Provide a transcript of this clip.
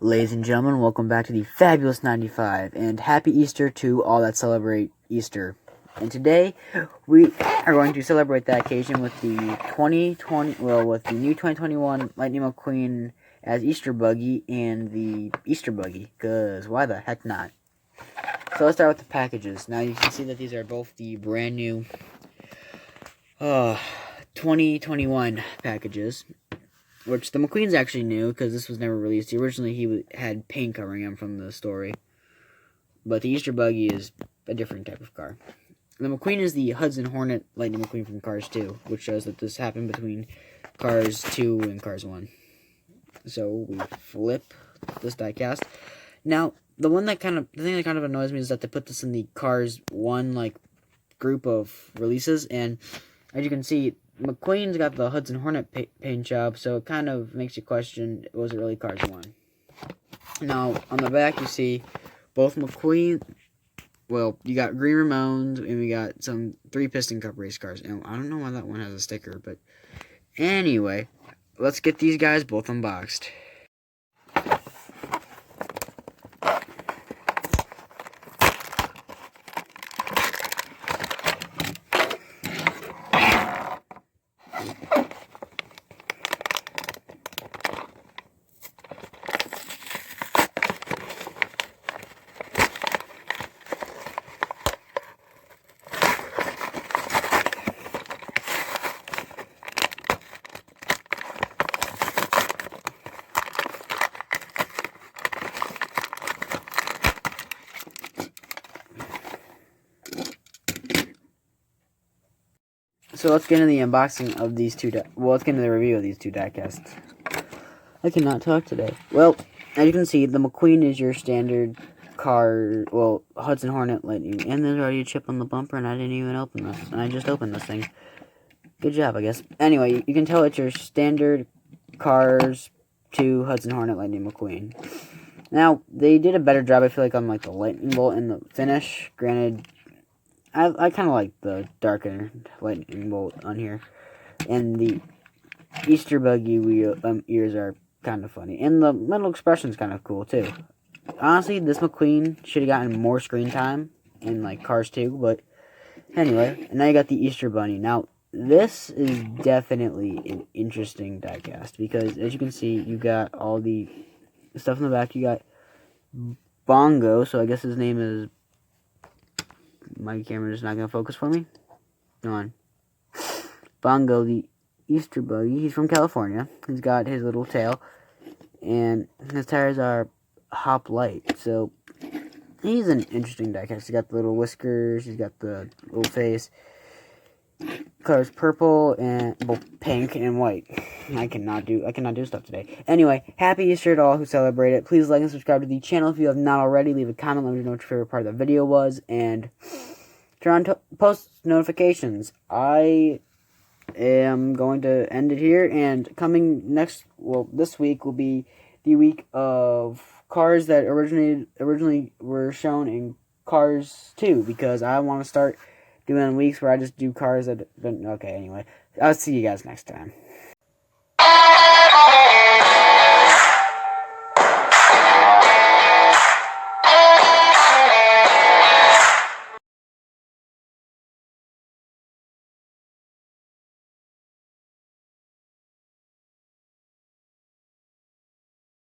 Ladies and gentlemen, welcome back to the Fabulous 95, and happy Easter to all that celebrate Easter. And today, we are going to celebrate that occasion with the new 2021 Lightning McQueen as Easter buggy and the Easter buggy, because why the heck not? So let's start with the packages. Now you can see that these are both the brand new 2021 packages. Which the McQueen's actually new, because this was never released. Originally, he had paint covering him from the story. But the Easter buggy is a different type of car. The McQueen is the Hudson Hornet Lightning McQueen from Cars 2, which shows that this happened between Cars 2 and Cars 1. So, we flip this diecast. Now, the thing that kind of annoys me is that they put this in the Cars 1, group of releases, and as you can see, McQueen's got the Hudson Hornet paint job, so it kind of makes you question, was it really Cars 1? Now, on the back, you see both McQueen, well, you got Green Ramones, and we got some 3 Piston Cup race cars. And I don't know why that one has a sticker, but anyway, let's get these guys both unboxed. So let's get into the unboxing of these two, let's get into the review of these two diecasts. I cannot talk today. Well, as you can see, the McQueen is your standard car, Hudson Hornet Lightning. And there's already a chip on the bumper, and I didn't even open this. And I just opened this thing. Good job, I guess. Anyway, you can tell it's your standard Cars 2 Hudson Hornet Lightning McQueen. Now, they did a better job, I feel like, on the lightning bolt and the finish. Granted, I kind of like the darker lightning bolt on here. And the Easter buggy ears are kind of funny. And the metal expression is kind of cool, too. Honestly, this McQueen should have gotten more screen time in, Cars 2. But anyway, and now you got the Easter bunny. Now, this is definitely an interesting diecast. Because, as you can see, you got all the stuff in the back. You got Bongo, so I guess his name is... My camera is not going to focus for me. Come on. Bongo, the Easter buggy. He's from California. He's got his little tail. And his tires are hop light. So, he's an interesting diecast. He's got the little whiskers. He's got the little face. Colors purple and pink and white. I cannot do stuff today. Anyway, happy Easter to all who celebrate it. Please like and subscribe to the channel if you have not already. Leave a comment. Let me know what your favorite part of the video was. And turn on post notifications. I am going to end it here. And coming this week will be the week of cars that originally were shown in Cars 2. Because I want to start doing weeks where I just do cars that... Okay, anyway. I'll see you guys next time.